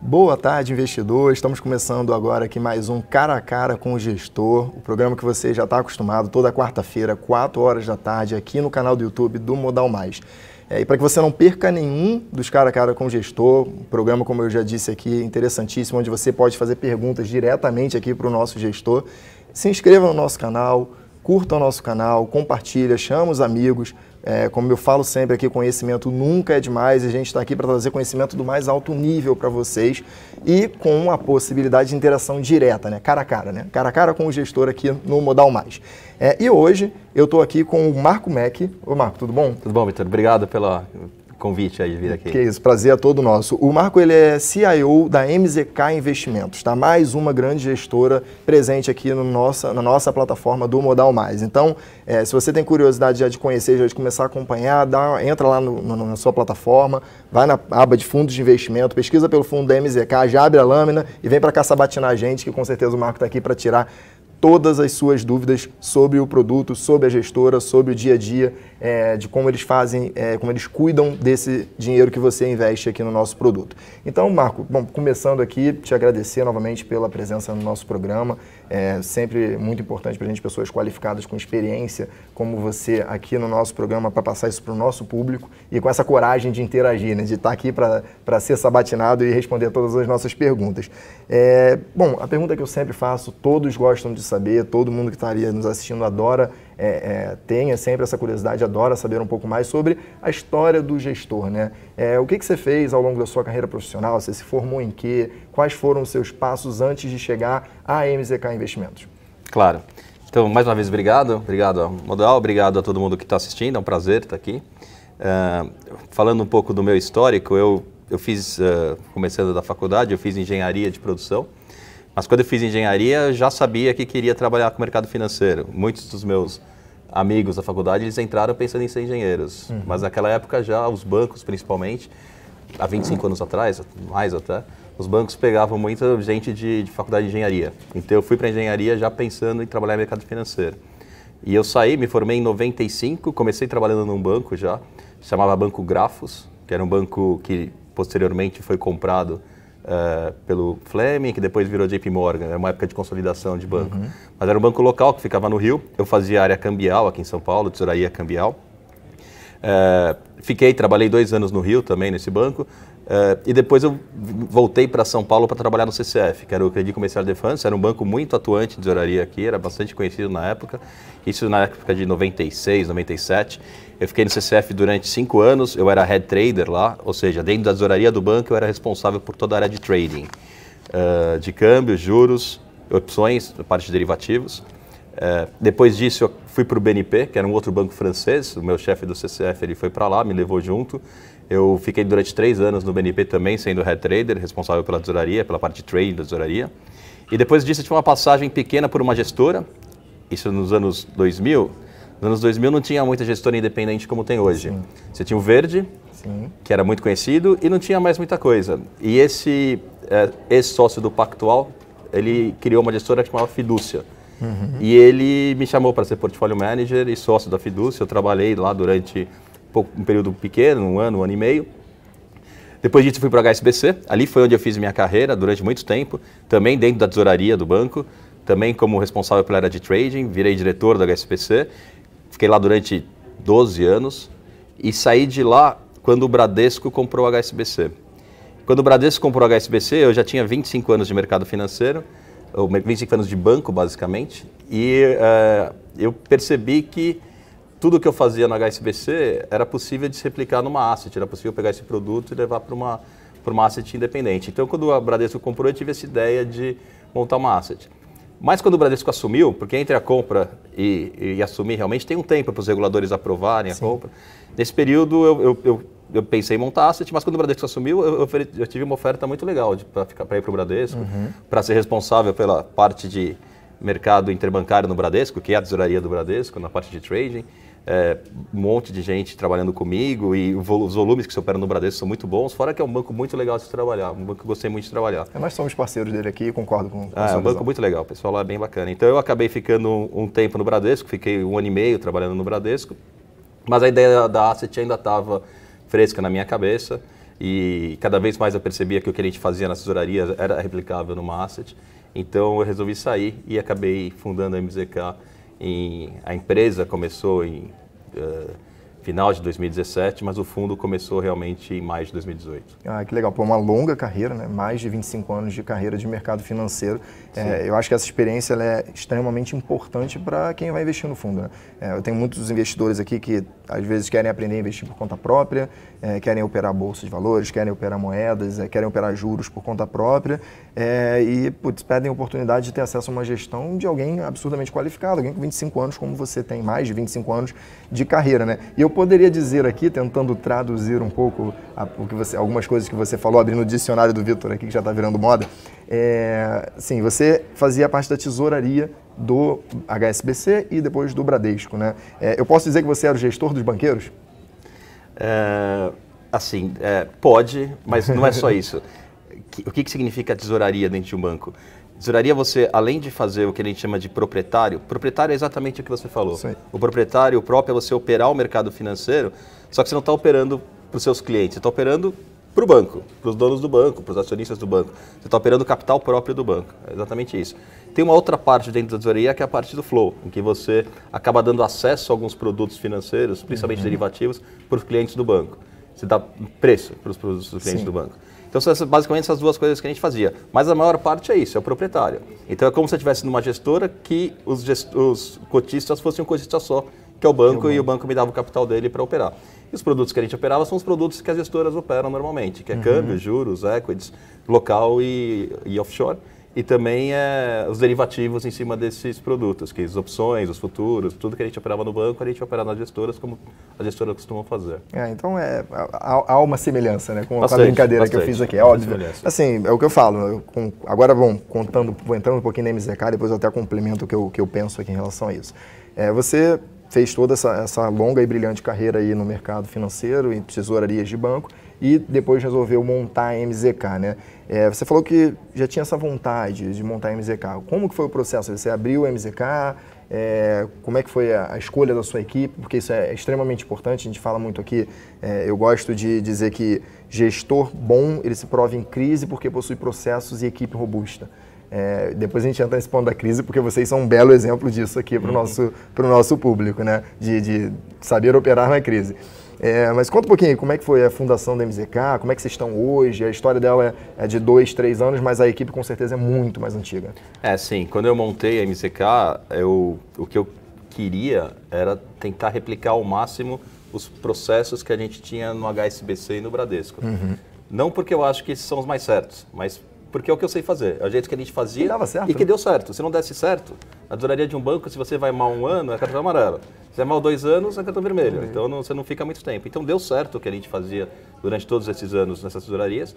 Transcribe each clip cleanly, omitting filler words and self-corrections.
Boa tarde, investidor. Estamos começando agora aqui mais um Cara a Cara com o Gestor, o programa que você já está acostumado toda quarta-feira, 4 horas da tarde, aqui no canal do YouTube do Modal Mais. E para que você não perca nenhum dos Cara a Cara com o Gestor, um programa, como eu já disse aqui, interessantíssimo, onde você pode fazer perguntas diretamente aqui para o nosso gestor. Se inscreva no nosso canal, curta o nosso canal, compartilha, chama os amigos. Como eu falo sempre aqui, conhecimento nunca é demais, a gente está aqui para trazer conhecimento do mais alto nível para vocês e com a possibilidade de interação direta, né? Cara a cara, né? Cara a cara com o gestor aqui no Modal Mais. E hoje eu estou aqui com o Marco Mech. Ô Marco, tudo bom? Tudo bom, Vitor. Obrigado pelo convite aí de vir aqui. Que isso, prazer é todo nosso. O Marco, ele é CIO da MZK Investimentos, tá? Mais uma grande gestora presente aqui no na nossa plataforma do Modal Mais. Então, se você tem curiosidade já de conhecer, já de começar a acompanhar, entra lá na sua plataforma, vai na aba de fundos de investimento, pesquisa pelo fundo da MZK, já abre a lâmina e vem para cá sabatinar a gente, que com certeza o Marco está aqui para tirar todas as suas dúvidas sobre o produto, sobre a gestora, sobre o dia a dia, de como eles fazem, como eles cuidam desse dinheiro que você investe aqui no nosso produto. Então, Marco, bom, começando aqui, te agradecer novamente pela presença no nosso programa. É sempre muito importante para a gente, pessoas qualificadas com experiência como você aqui no nosso programa, para passar isso para o nosso público e com essa coragem de interagir, né, de estar aqui para ser sabatinado e responder todas as nossas perguntas. Bom, a pergunta que eu sempre faço, todos gostam de saber, todo mundo que estaria nos assistindo adora, tenha sempre essa curiosidade, adora saber um pouco mais sobre a história do gestor, né? O que você fez ao longo da sua carreira profissional? Você se formou em quê? Quais foram os seus passos antes de chegar à MZK Investimentos? Claro. Então, mais uma vez, obrigado. Obrigado ao Modal, obrigado a todo mundo que está assistindo, é um prazer estar aqui. Falando um pouco do meu histórico, eu fiz, começando da faculdade, eu fiz engenharia de produção. Mas quando eu fiz engenharia, eu já sabia que queria trabalhar com o mercado financeiro. Muitos dos meus amigos da faculdade, eles entraram pensando em ser engenheiros. Uhum. Mas naquela época já, os bancos principalmente, há 25 anos atrás, mais até, os bancos pegavam muita gente de faculdade de engenharia. Então eu fui para engenharia já pensando em trabalhar no mercado financeiro. E eu saí, me formei em 95, comecei trabalhando num banco já, chamava Banco Grafos, que era um banco que posteriormente foi comprado pelo Fleming, que depois virou JP Morgan, era uma época de consolidação de banco. Uhum. Mas era um banco local que ficava no Rio, eu fazia área cambial aqui em São Paulo, tesouraria cambial. Trabalhei 2 anos no Rio também nesse banco, e depois eu voltei para São Paulo para trabalhar no CCF, que era o Crédit Comercial de France, era um banco muito atuante de tesouraria aqui, era bastante conhecido na época, isso na época de 96, 97. Eu fiquei no CCF durante 5 anos, eu era head trader lá, ou seja, dentro da tesouraria do banco eu era responsável por toda a área de trading, de câmbio, juros, opções, parte de derivativos. Depois disso eu fui para o BNP, que era um outro banco francês, o meu chefe do CCF ele foi para lá, me levou junto. Eu fiquei durante 3 anos no BNP também, sendo head trader, responsável pela tesouraria, pela parte de trading da tesouraria. E depois disso eu tive uma passagem pequena por uma gestora, isso nos anos 2000. Nos anos 2000 não tinha muita gestora independente como tem hoje. Sim. Você tinha o Verde, sim, que era muito conhecido, e não tinha mais muita coisa. E esse ex-sócio do Pactual, ele criou uma gestora que chamava Fidúcia. Uhum. E ele me chamou para ser portfólio manager e sócio da Fidúcia. Eu trabalhei lá durante um período pequeno, um ano e meio. Depois disso fui para a HSBC, ali foi onde eu fiz minha carreira durante muito tempo, também dentro da tesouraria do banco, também como responsável pela área de trading, virei diretor da HSBC. Fiquei lá durante 12 anos e saí de lá quando o Bradesco comprou a HSBC. Quando o Bradesco comprou a HSBC, eu já tinha 25 anos de mercado financeiro, 25 anos de banco, basicamente, e eu percebi que tudo que eu fazia na HSBC era possível de se replicar numa asset, era possível pegar esse produto e levar para uma asset independente. Então, quando o Bradesco comprou, eu tive essa ideia de montar uma asset. Mas quando o Bradesco assumiu, porque entre a compra e assumir realmente tem um tempo para os reguladores aprovarem a compra. Nesse período eu pensei em montar asset, mas quando o Bradesco assumiu, eu tive uma oferta muito legal para ir para o Bradesco, para ser responsável pela parte de mercado interbancário no Bradesco, que é a tesouraria do Bradesco, na parte de trading. Um monte de gente trabalhando comigo e os volumes que se operam no Bradesco são muito bons, fora que é um banco muito legal de se trabalhar, um banco que eu gostei muito de trabalhar. Nós somos parceiros dele aqui, concordo com a sua É um banco muito legal, o pessoal lá é bem bacana. Então eu acabei ficando um tempo no Bradesco, fiquei 1 ano e meio trabalhando no Bradesco, mas a ideia da asset ainda estava fresca na minha cabeça. e cada vez mais eu percebia que o que a gente fazia na assessoraria era replicável numa asset. Então eu resolvi sair e acabei fundando a MZK. A empresa começou em final de 2017, mas o fundo começou realmente em maio de 2018. Ah, que legal. Pô, uma longa carreira, né? Mais de 25 anos de carreira de mercado financeiro. Eu acho que essa experiência ela é extremamente importante para quem vai investir no fundo, né? Eu tenho muitos investidores aqui que às vezes querem aprender a investir por conta própria, querem operar bolsa de valores, querem operar moedas, querem operar juros por conta própria e pedem a oportunidade de ter acesso a uma gestão de alguém absurdamente qualificado, alguém com 25 anos, como você tem, mais de 25 anos de carreira, né? E eu poderia dizer aqui, tentando traduzir um pouco algumas coisas que você falou, abrindo o dicionário do Vitor aqui, que já está virando moda. Sim, você fazia parte da tesouraria do HSBC e depois do Bradesco, né? Eu posso dizer que você era o gestor dos banqueiros? Pode, mas não é só isso. O que significa tesouraria dentro de um banco? Tesouraria, você, além de fazer o que a gente chama de proprietário é exatamente o que você falou. Sim. O proprietário próprio é você operar o mercado financeiro, só que você não está operando para os seus clientes, você está operando para o banco, para os donos do banco, para os acionistas do banco. Você está operando o capital próprio do banco. É exatamente isso. Tem uma outra parte dentro da tesouraria que é a parte do flow, em que você acaba dando acesso a alguns produtos financeiros, principalmente derivativos, para os clientes do banco. Você dá preço para os produtos dos clientes do banco. Então, são basicamente essas duas coisas que a gente fazia. Mas a maior parte é isso, é o proprietário. Então, é como se você estivesse numa gestora que os cotistas fossem um cotista só, que é o banco, e o banco me dava o capital dele para operar. E os produtos que a gente operava são os produtos que as gestoras operam normalmente, que é câmbio, juros, equities, local e offshore. E também os derivativos em cima desses produtos, que as opções, os futuros, tudo que a gente operava no banco, a gente operava nas gestoras, como as gestoras costumam fazer. Então há uma semelhança, né, com a brincadeira que eu fiz aqui, é óbvio. Assim, é o que eu falo, agora vou entrando um pouquinho na MZK, depois eu até complemento o que eu penso aqui em relação a isso. Você fez toda essa longa e brilhante carreira aí no mercado financeiro, em tesourarias de banco, e depois resolveu montar a MZK, né? Você falou que já tinha essa vontade de montar a MZK. Como que foi o processo? Você abriu a MZK? Como é que foi a escolha da sua equipe? Porque isso é extremamente importante, a gente fala muito aqui. Eu gosto de dizer que gestor bom, ele se prova em crise porque possui processos e equipe robusta. Depois a gente entra nesse ponto da crise, porque vocês são um belo exemplo disso aqui para o nosso público, né? De saber operar na crise. Mas conta um pouquinho, como é que foi a fundação da MZK, como é que vocês estão hoje? A história dela é de 2, 3 anos, mas a equipe com certeza é muito mais antiga. Sim. Quando eu montei a MZK, o que eu queria era tentar replicar ao máximo os processos que a gente tinha no HSBC e no Bradesco. Não porque eu acho que esses são os mais certos, mas porque é o que eu sei fazer, é o jeito que a gente fazia e que deu certo. Se não desse certo, na tesouraria de um banco, se você vai mal 1 ano, é cartão amarelo. Se vai mal 2 anos, é cartão vermelho. Então você não fica muito tempo. Então deu certo o que a gente fazia durante todos esses anos nessas tesourarias.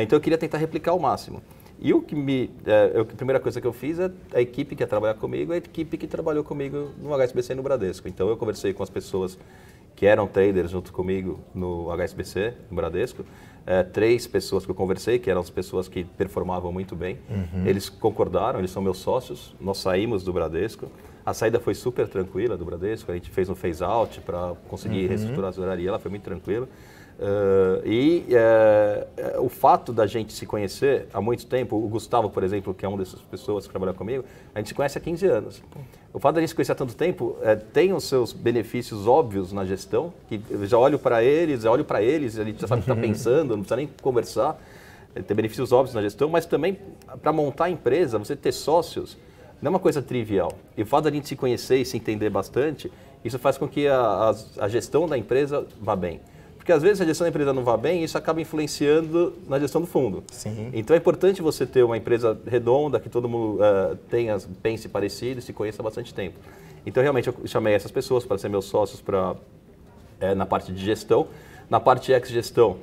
Então eu queria tentar replicar ao máximo. E a primeira coisa que eu fiz é a equipe que ia trabalhar comigo, a equipe que trabalhou comigo no HSBC e no Bradesco. Então eu conversei com as pessoas que eram traders junto comigo no HSBC, no Bradesco. 3 pessoas que eu conversei, que eram as pessoas que performavam muito bem. Eles concordaram, eles são meus sócios. Nós saímos do Bradesco. A saída foi super tranquila do Bradesco. A gente fez um phase-out para conseguir reestruturar a tesouraria. Ela foi muito tranquila. O fato da gente se conhecer há muito tempo, o Gustavo, por exemplo, que é uma dessas pessoas que trabalha comigo, a gente se conhece há 15 anos. O fato da gente se conhecer há tanto tempo tem os seus benefícios óbvios na gestão, que eu já olho para eles, a gente já sabe o que está pensando, não precisa nem conversar, tem benefícios óbvios na gestão, mas também para montar a empresa, você ter sócios, não é uma coisa trivial. E o fato da gente se conhecer e se entender bastante, isso faz com que a gestão da empresa vá bem. Porque às vezes a gestão da empresa não vai bem e isso acaba influenciando na gestão do fundo. Sim. Então é importante você ter uma empresa redonda, que todo mundo pense parecido e se conheça há bastante tempo. Então realmente eu chamei essas pessoas para ser meus sócios na parte de gestão. Na parte de ex-gestão,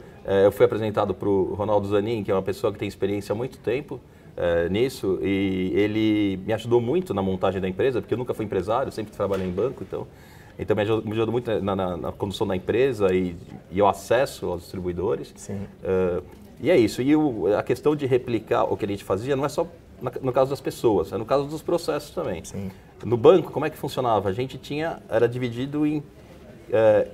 eu fui apresentado para o Ronaldo Zanin, que é uma pessoa que tem experiência há muito tempo nisso, e ele me ajudou muito na montagem da empresa, porque eu nunca fui empresário, sempre trabalhei em banco, então me ajudou muito na condução da empresa e o acesso aos distribuidores. Sim. E é isso. E a questão de replicar o que a gente fazia não é só no caso das pessoas, é no caso dos processos também. Sim. No banco, como é que funcionava? A gente era dividido em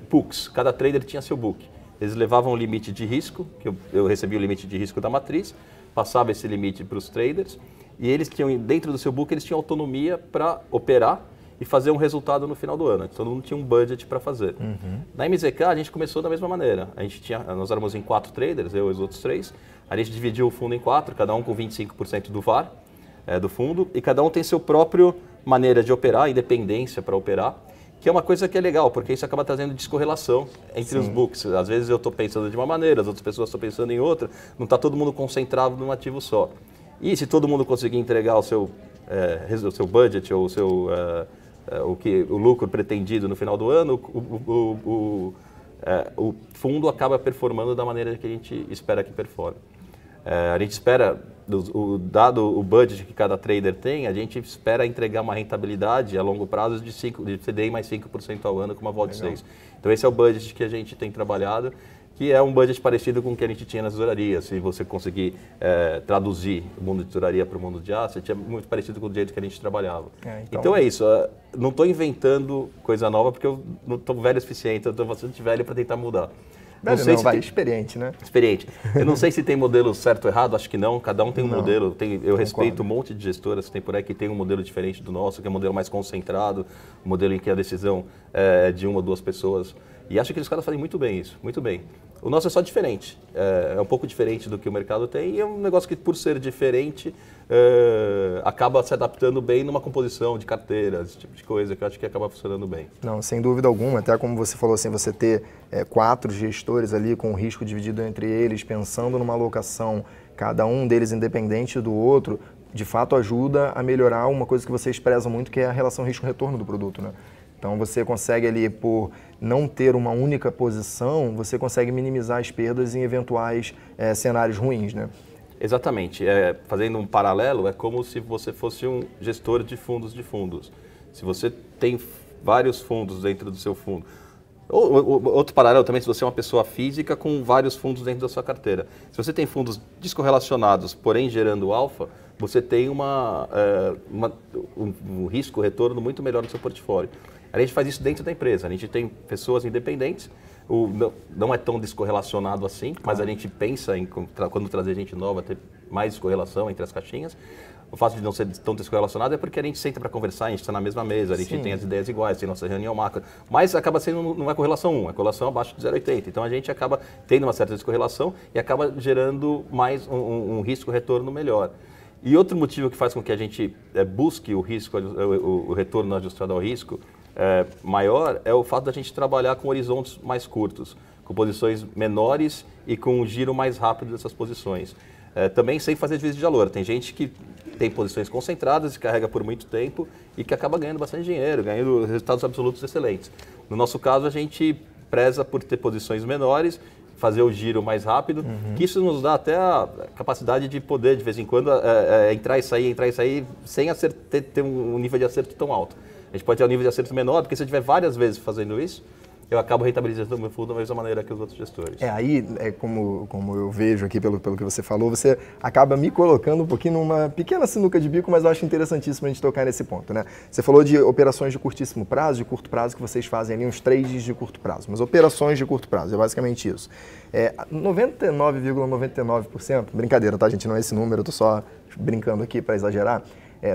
books. Cada trader tinha seu book. eles levavam um limite de risco, que eu recebia o limite de risco da matriz, passava esse limite para os traders, e eles tinham, dentro do seu book, eles tinham autonomia para operar e fazer um resultado no final do ano. Todo mundo tinha um budget para fazer. Na MZK, a gente começou da mesma maneira. Nós éramos em 4 traders, eu e os outros 3. A gente dividiu o fundo em 4, cada um com 25% do VAR, do fundo, e cada um tem seu próprio maneira de operar, independência para operar, que é uma coisa que é legal, porque isso acaba trazendo descorrelação entre os books. Às vezes eu estou pensando de uma maneira, as outras pessoas estão pensando em outra, não está todo mundo concentrado num ativo só. E se todo mundo conseguir entregar o seu budget ou o lucro pretendido no final do ano, o fundo acaba performando da maneira que a gente espera que performe. A gente espera, dado o budget que cada trader tem, a gente espera entregar uma rentabilidade a longo prazo de CDI mais 5% ao ano com uma vol de 6%. Então esse é o budget que a gente tem trabalhado, que é um budget parecido com o que a gente tinha na tesouraria. Se você conseguir traduzir o mundo de tesouraria para o mundo de asset, é muito parecido com o jeito que a gente trabalhava. Então é isso. Não estou inventando coisa nova porque eu não estou velho o suficiente, eu estou bastante velho para tentar mudar. Experiente, né? Experiente. Eu não sei se tem modelo certo ou errado, acho que não. Cada um tem um modelo. Eu respeito um monte de gestoras, tem por aí que tem um modelo diferente do nosso, que é um modelo mais concentrado, um modelo em que a decisão é de 1 ou 2 pessoas. E acho que os caras fazem muito bem isso, muito bem. O nosso é só diferente, é um pouco diferente do que o mercado tem e é um negócio que, por ser diferente, acaba se adaptando bem numa composição de carteiras, esse tipo de coisa que eu acho que acaba funcionando bem. Não, sem dúvida alguma, até como você falou, assim, você ter 4 gestores ali com o risco dividido entre eles, pensando numa alocação, cada um deles independente do outro, de fato ajuda a melhorar uma coisa que vocês prezam muito, que é a relação risco-retorno do produto, né? Então você consegue ali, por não ter uma única posição, você consegue minimizar as perdas em eventuais cenários ruins, né? Exatamente. Fazendo um paralelo, é como se você fosse um gestor de fundos. Se você tem vários fundos dentro do seu fundo. Outro paralelo também, se você é uma pessoa física com vários fundos dentro da sua carteira. Se você tem fundos descorrelacionados, porém gerando alfa, você tem um risco-retorno muito melhor no seu portfólio. A gente faz isso dentro da empresa, a gente tem pessoas independentes, não é tão descorrelacionado assim, mas a gente pensa em, quando trazer gente nova, ter mais descorrelação entre as caixinhas. O fato de não ser tão descorrelacionado é porque a gente senta para conversar, a gente está na mesma mesa, a gente tem as ideias iguais, tem nossa reunião macro, mas acaba sendo, não é correlação 1, é correlação abaixo de 0,80. Então a gente acaba tendo uma certa descorrelação e acaba gerando mais um risco-retorno melhor. E outro motivo que faz com que a gente busque o retorno ajustado ao risco maior é o fato da gente trabalhar com horizontes mais curtos, com posições menores e com um giro mais rápido dessas posições. Também sem fazer juízo de valor. Tem gente que tem posições concentradas e carrega por muito tempo e que acaba ganhando bastante dinheiro, ganhando resultados absolutos excelentes. No nosso caso, a gente preza por ter posições menores, fazer o giro mais rápido, que isso nos dá até a capacidade de poder, de vez em quando, entrar e sair, sem ter um nível de acerto tão alto. A gente pode ter um nível de acerto menor, porque se eu tiver várias vezes fazendo isso, eu acabo rentabilizando o meu fundo da mesma maneira que os outros gestores. Aí, como eu vejo aqui pelo que você falou, você acaba me colocando um pouquinho numa pequena sinuca de bico, mas eu acho interessantíssimo a gente tocar nesse ponto, né? Você falou de operações de curtíssimo prazo, de curto prazo, que vocês fazem ali uns trades de curto prazo, mas operações de curto prazo, é basicamente isso. 99,99%, brincadeira, tá, gente? Não é esse número, eu tô só brincando aqui para exagerar.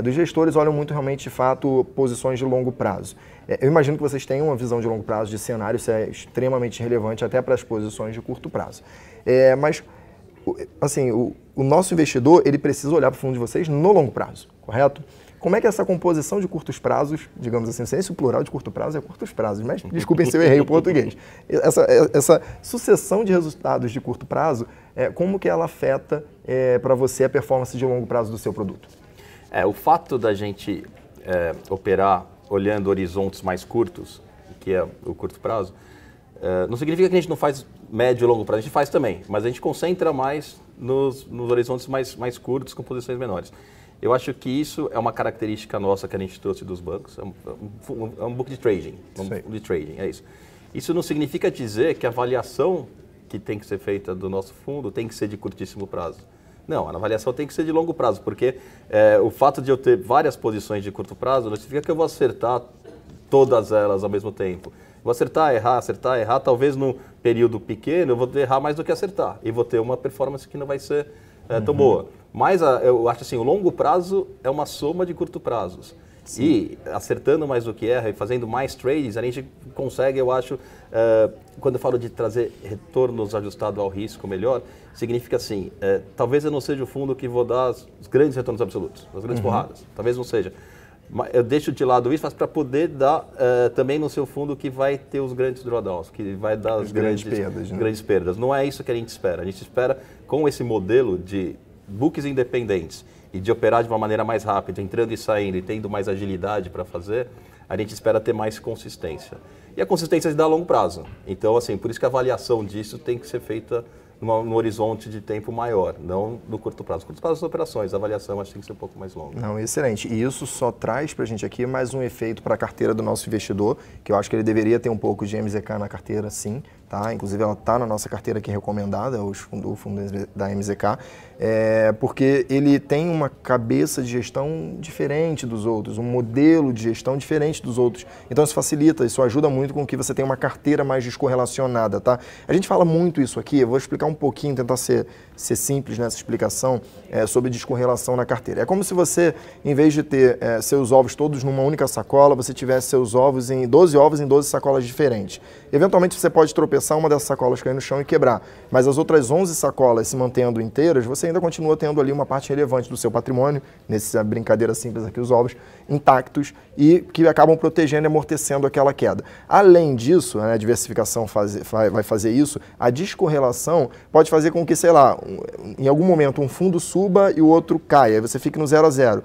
Dos gestores olham muito realmente, de fato, posições de longo prazo. Eu imagino que vocês tenham uma visão de longo prazo de cenário, isso é extremamente relevante até para as posições de curto prazo. Mas, assim, o nosso investidor, ele precisa olhar para o fundo de vocês no longo prazo, correto? Como é que essa composição de curtos prazos, digamos assim, sem esse plural de curto prazo é curtos prazos, mas desculpem se eu errei o português. Essa sucessão de resultados de curto prazo, como que ela afeta para você a performance de longo prazo do seu produto? O fato da gente operar olhando horizontes mais curtos, que é o curto prazo, não significa que a gente não faz médio e longo prazo, a gente faz também, mas a gente concentra mais nos horizontes mais curtos, com posições menores. Eu acho que isso é uma característica nossa que a gente trouxe dos bancos, é um book de trading, é isso. Isso não significa dizer que a avaliação que tem que ser feita do nosso fundo tem que ser de curtíssimo prazo. Não, a avaliação tem que ser de longo prazo, porque o fato de eu ter várias posições de curto prazo não significa que eu vou acertar todas elas ao mesmo tempo. Vou acertar, errar, talvez período pequeno, eu vou errar mais do que acertar. E vou ter uma performance que não vai ser tão boa. Mas eu acho assim, o longo prazo é uma soma de curto prazos. Sim. E acertando mais do que erra e fazendo mais trades, a gente consegue, eu acho, quando eu falo de trazer retornos ajustados ao risco melhor, significa assim, talvez eu não seja o fundo que vou dar os grandes retornos absolutos, as grandes porradas, talvez não seja. Eu deixo de lado isso, mas para poder dar também no seu fundo que vai ter os grandes drawdowns, que vai dar as grandes perdas, né? Grandes perdas. Não é isso que a gente espera. A gente espera, com esse modelo de books independentes e de operar de uma maneira mais rápida, entrando e saindo e tendo mais agilidade para fazer, a gente espera ter mais consistência. E a consistência se dá a longo prazo. Então, assim, por isso que a avaliação disso tem que ser feita no horizonte de tempo maior, não no curto prazo. No curto prazo das operações, a avaliação acho que tem que ser um pouco mais longa. Não, excelente. E isso só traz para a gente aqui mais um efeito para a carteira do nosso investidor, que eu acho que ele deveria ter um pouco de MZK na carteira, sim. Tá? Inclusive, ela está na nossa carteira aqui recomendada, o fundo da MZK, porque ele tem uma cabeça de gestão diferente dos outros, um modelo de gestão diferente dos outros. Então, isso facilita, isso ajuda muito com que você tenha uma carteira mais descorrelacionada. Tá? A gente fala muito isso aqui, eu vou explicar um pouquinho, tentar ser simples nessa explicação sobre descorrelação na carteira. É como se você, em vez de ter seus ovos todos numa única sacola, você tivesse seus ovos em 12 sacolas diferentes. Eventualmente, você pode tropeçar uma dessas sacolas cair no chão e quebrar, mas as outras 11 sacolas se mantendo inteiras, você ainda continua tendo ali uma parte relevante do seu patrimônio, nessa brincadeira simples aqui, os ovos, intactos e que acabam protegendo e amortecendo aquela queda. Além disso, a diversificação vai fazer isso, a descorrelação pode fazer com que, sei lá, em algum momento um fundo suba e o outro caia, aí você fique no 0 a 0.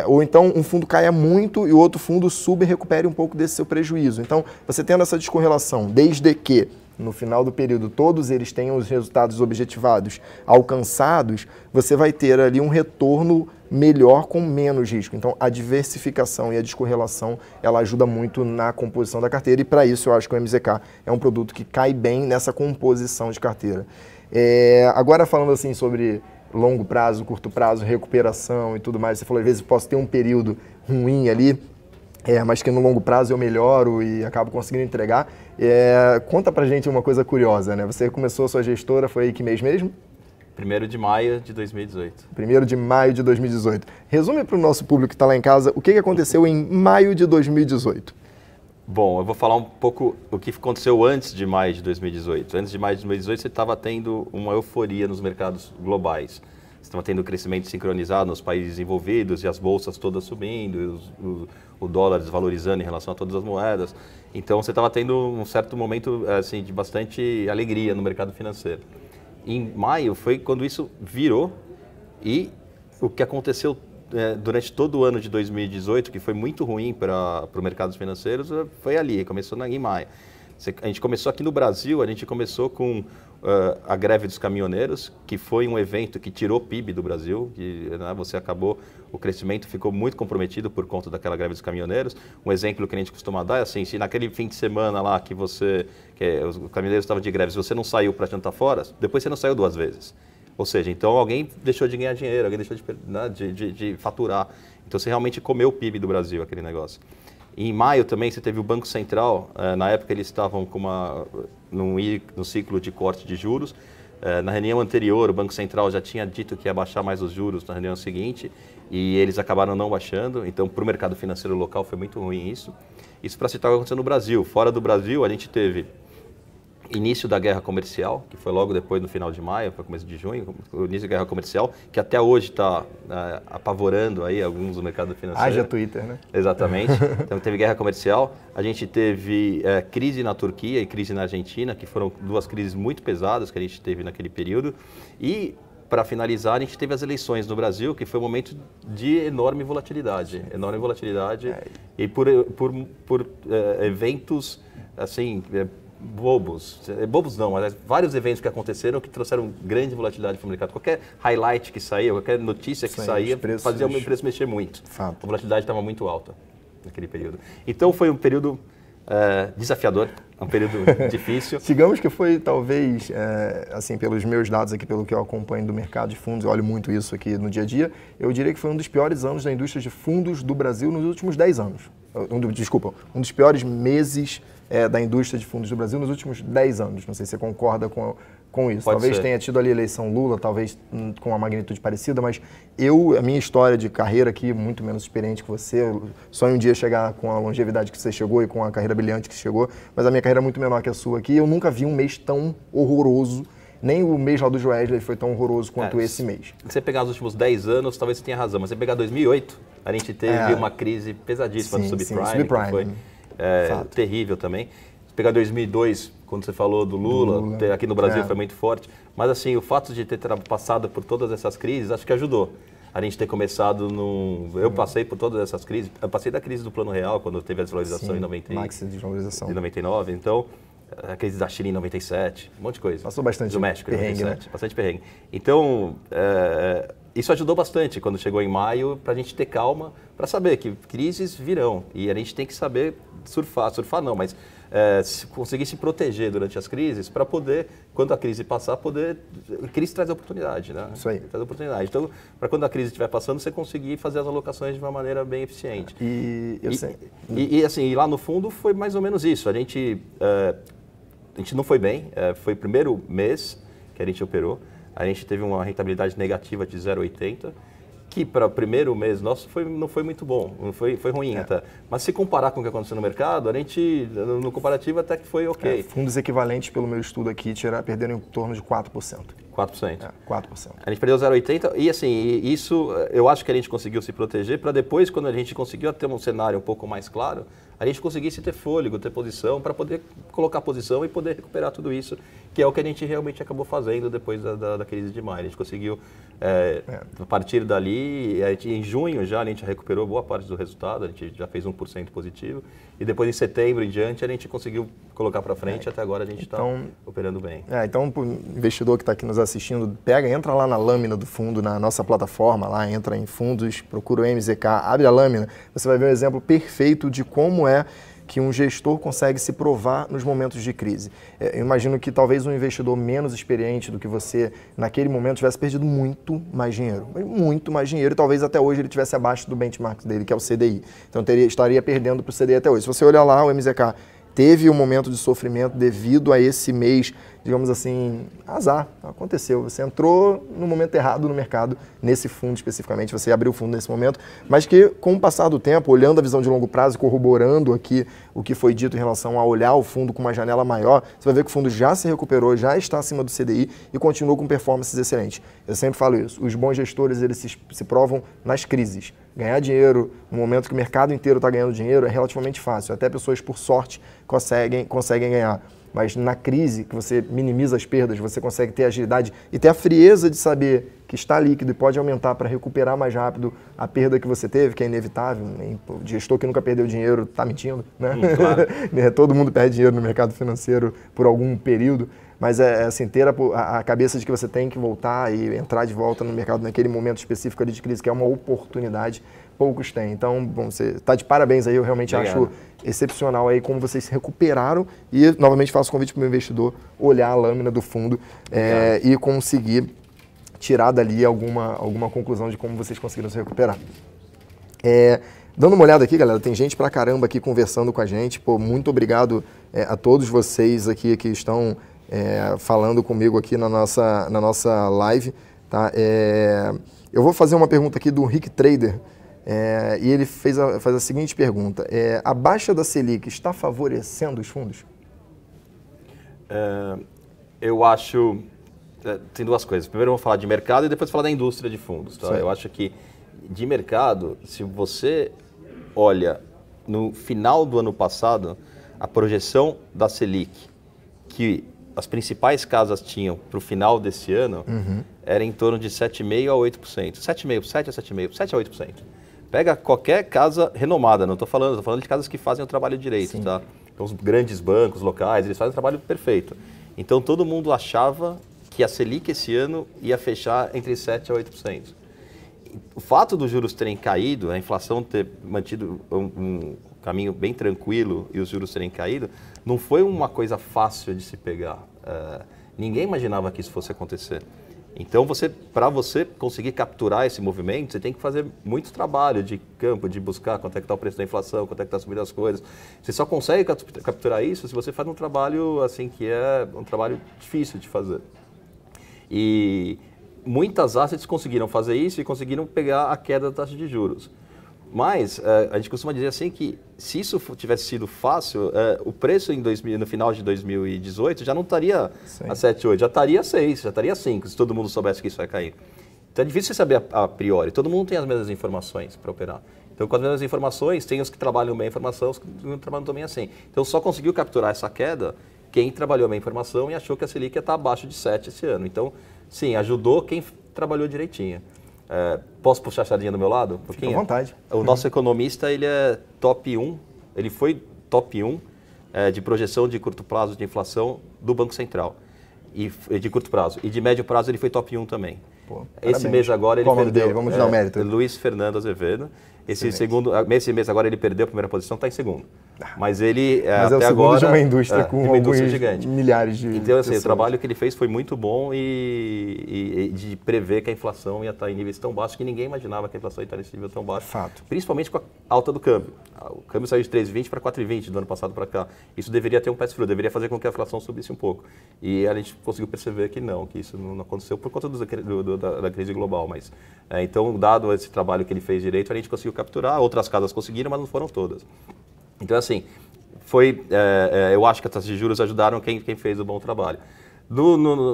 Ou então um fundo caia muito e o outro fundo suba e recupere um pouco desse seu prejuízo. Então, você tendo essa descorrelação, desde que no final do período todos eles tenham os resultados objetivados alcançados, você vai ter ali um retorno melhor com menos risco. Então, a diversificação e a descorrelação, ela ajuda muito na composição da carteira e para isso eu acho que o MZK é um produto que cai bem nessa composição de carteira. Agora falando assim sobre longo prazo, curto prazo, recuperação e tudo mais, você falou, às vezes posso ter um período ruim ali, mas que no longo prazo eu melhoro e acabo conseguindo entregar. Conta pra gente uma coisa curiosa, né? Você começou a sua gestora, foi aí que mês mesmo? 1º de maio de 2018. 1º de maio de 2018. Resume para o nosso público que está lá em casa, o que aconteceu em maio de 2018? Bom, eu vou falar um pouco o que aconteceu antes de maio de 2018. Antes de maio de 2018, você estava tendo uma euforia nos mercados globais. Você estava tendo crescimento sincronizado nos países envolvidos e as bolsas todas subindo, o dólar desvalorizando em relação a todas as moedas. Então, você estava tendo um certo momento assim, de bastante alegria no mercado financeiro. Em maio foi quando isso virou e o que aconteceu durante todo o ano de 2018, que foi muito ruim para os mercados financeiros, foi ali, começou em maio. A gente começou aqui no Brasil, a gente começou com a greve dos caminhoneiros, que foi um evento que tirou o PIB do Brasil, que você acabou, o crescimento ficou muito comprometido por conta daquela greve dos caminhoneiros. Um exemplo que a gente costuma dar é assim, se naquele fim de semana lá que os caminhoneiros estavam de greve, se você não saiu para jantar fora, depois você não saiu 2 vezes. Ou seja, então alguém deixou de ganhar dinheiro, alguém deixou de faturar. Então você realmente comeu o PIB do Brasil, aquele negócio. Em maio também você teve o Banco Central, na época eles estavam com no ciclo de corte de juros. Na reunião anterior, o Banco Central já tinha dito que ia baixar mais os juros na reunião seguinte e eles acabaram não baixando. Então, para o mercado financeiro local foi muito ruim isso. Isso para citar o que aconteceu no Brasil. Fora do Brasil, a gente teve início da guerra comercial, que foi logo depois, no final de maio, para começo de junho, o início da guerra comercial, que até hoje está apavorando aí alguns do mercado financeiro. Haja Twitter, né? Exatamente. Então teve guerra comercial, a gente teve crise na Turquia e crise na Argentina, que foram 2 crises muito pesadas que a gente teve naquele período. E, para finalizar, a gente teve as eleições no Brasil, que foi um momento de enorme volatilidade. Enorme volatilidade e por eventos, assim, bobos não, mas vários eventos que aconteceram que trouxeram grande volatilidade para o mercado. Qualquer highlight que saía, qualquer notícia que saía, fazia o preço mexer muito. Fato. A volatilidade estava muito alta naquele período. Então foi um período desafiador, um período difícil. Digamos que foi talvez, assim, pelos meus dados aqui, pelo que eu acompanho do mercado de fundos, eu olho muito isso aqui no dia a dia, eu diria que foi um dos piores anos da indústria de fundos do Brasil nos últimos 10 anos. Desculpa, um dos piores meses da indústria de fundos do Brasil nos últimos 10 anos. Não sei se você concorda com isso. Pode talvez ser. tenha tido ali a eleição Lula, talvez com uma magnitude parecida, mas a minha história de carreira aqui, muito menos experiente que você, sonho um dia chegar com a longevidade que você chegou e com a carreira brilhante que chegou, mas a minha carreira é muito menor que a sua aqui. Eu nunca vi um mês tão horroroso, nem o mês lá do Joesley foi tão horroroso quanto esse mês. Se você pegar os últimos 10 anos, talvez você tenha razão, mas se você pegar 2008, a gente teve uma crise pesadíssima do subprime, que foi terrível também. Se pegar 2002, quando você falou do Lula. Aqui no Brasil foi muito forte. Mas assim, o fato de ter passado por todas essas crises, acho que ajudou. A gente ter começado Eu passei por todas essas crises. Eu passei da crise do Plano Real, quando teve a desvalorização em 99. Então, a crise da China em 97, um monte de coisa. Passou bastante do México, perrengue, 97, bastante perrengue. Então, isso ajudou bastante quando chegou em maio, para a gente ter calma, para saber que crises virão. E a gente tem que saber surfar não, mas conseguir se proteger durante as crises para poder, quando a crise passar, A crise traz oportunidade, né? Isso aí. Traz oportunidade. Então, para quando a crise estiver passando, você conseguir fazer as alocações de uma maneira bem eficiente. E assim, lá no fundo foi mais ou menos isso. A gente não foi bem, foi o primeiro mês que a gente operou. A gente teve uma rentabilidade negativa de 0,80, que para o primeiro mês nosso não foi muito bom, foi ruim até. Mas se comparar com o que aconteceu no mercado, a gente, no comparativo, até que foi ok. Fundos equivalentes, pelo meu estudo aqui, perderam em torno de 4%. 4%. 4%. A gente perdeu 0,80 e assim, isso eu acho que a gente conseguiu se proteger para depois, quando a gente conseguiu ter um cenário um pouco mais claro, a gente conseguisse ter fôlego, ter posição, para poder colocar posição e poder recuperar tudo isso, que é o que a gente realmente acabou fazendo depois da crise de maio. A gente conseguiu, a partir dali, em junho já a gente recuperou boa parte do resultado, a gente já fez 1% positivo, e depois em setembro em diante a gente conseguiu colocar para frente, até agora a gente está operando bem. Então, para o investidor que está aqui nos assistindo, entra lá na lâmina do fundo, na nossa plataforma, lá entra em fundos, procura o MZK, abre a lâmina, você vai ver um exemplo perfeito de como que um gestor consegue se provar nos momentos de crise. Eu imagino que talvez um investidor menos experiente do que você, naquele momento, tivesse perdido muito mais dinheiro, e talvez até hoje ele estivesse abaixo do benchmark dele, que é o CDI. Então estaria perdendo para o CDI até hoje. Se você olhar lá, o MZK teve um momento de sofrimento devido a esse mês, digamos assim, azar, aconteceu. Você entrou no momento errado no mercado, nesse fundo especificamente, você abriu o fundo nesse momento, mas que com o passar do tempo, olhando a visão de longo prazo, corroborando aqui o que foi dito em relação a olhar o fundo com uma janela maior, você vai ver que o fundo já se recuperou, já está acima do CDI e continua com performances excelentes. Eu sempre falo isso, os bons gestores eles se provam nas crises. Ganhar dinheiro no momento que o mercado inteiro está ganhando dinheiro é relativamente fácil, até pessoas por sorte conseguem ganhar. Mas na crise, que você minimiza as perdas, você consegue ter agilidade e ter a frieza de saber que está líquido e pode aumentar para recuperar mais rápido a perda que você teve, que é inevitável. O gestor que nunca perdeu dinheiro está mentindo, né? Claro. Todo mundo perde dinheiro no mercado financeiro por algum período, mas assim, ter a cabeça de que você tem que voltar e entrar de volta no mercado naquele momento específico ali de crise, que é uma oportunidade, poucos têm. Então, bom, você está de parabéns aí, eu realmente acho excepcional aí como vocês se recuperaram e, novamente, faço o convite para o meu investidor olhar a lâmina do fundo e conseguir tirar dali alguma conclusão de como vocês conseguiram se recuperar. Dando uma olhada aqui, galera, tem gente pra caramba aqui conversando com a gente. Pô, muito obrigado a todos vocês aqui que estão falando comigo aqui na nossa live. Tá? Eu vou fazer uma pergunta aqui do Rick Trader. E ele faz a seguinte pergunta: a baixa da Selic está favorecendo os fundos? Eu acho... tem duas coisas. Primeiro eu vou falar de mercado e depois falar da indústria de fundos. Tá? Eu acho que de mercado, se você olha no final do ano passado, a projeção da Selic que as principais casas tinham para o final desse ano era em torno de 7,5% a 8%. 7,5%, 7 a 7,5%, 7 a 8%. Pega qualquer casa renomada, não estou falando de casas que fazem o trabalho direito. Tá? Então, os grandes bancos locais, eles fazem o trabalho perfeito. Então, todo mundo achava que a Selic esse ano ia fechar entre 7% a 8%. O fato dos juros terem caído, a inflação ter mantido um caminho bem tranquilo e os juros terem caído, não foi uma coisa fácil de se pegar. Ninguém imaginava que isso fosse acontecer. Então, para você conseguir capturar esse movimento, você tem que fazer muito trabalho de campo, de buscar quanto é que está o preço da inflação, quanto é que está subindo as coisas. Você só consegue capturar isso se você faz um trabalho assim que é um trabalho difícil de fazer. E muitas assets conseguiram fazer isso e conseguiram pegar a queda da taxa de juros. Mas a gente costuma dizer assim que se isso tivesse sido fácil, o preço no final de 2018 já não estaria a 7, 8, já estaria a 6, já estaria a 5, se todo mundo soubesse que isso ia cair. Então é difícil saber a priori, todo mundo tem as mesmas informações para operar. Então com as mesmas informações, tem os que trabalham bem a informação, os que não trabalham também assim. Então só conseguiu capturar essa queda quem trabalhou bem a informação e achou que a Selic ia estar abaixo de 7 esse ano. Então, sim, ajudou quem trabalhou direitinho. Posso puxar a sardinha do meu lado? Fica à vontade. O nosso economista, ele é top 1, ele foi top 1 de projeção de curto prazo de inflação do Banco Central, e de curto prazo. E de médio prazo ele foi top 1 também. Pô, esse mês agora ele Qual perdeu. Dele? Vamos dar o mérito. Luiz Fernando Azevedo. Esse mês agora ele perdeu a primeira posição, está em segundo. Mas ele Mas até é o segundo agora de uma indústria com uma indústria gigante. Milhares de Então assim, pessoas. o trabalho que ele fez foi muito bom e de prever que a inflação ia estar em níveis tão baixos que ninguém imaginava que a inflação ia estar nesse nível tão baixo. Fato. Principalmente com a alta do câmbio. O câmbio saiu de 3,20 para 4,20 do ano passado para cá. Isso deveria ter um pass-through, deveria fazer com que a inflação subisse um pouco. E a gente conseguiu perceber que não, que isso não aconteceu por conta da crise global. Mas então, dado esse trabalho que ele fez direito, a gente conseguiu capturar. Outras casas conseguiram, mas não foram todas. Então, assim, eu acho que as taxas de juros ajudaram quem fez o bom trabalho.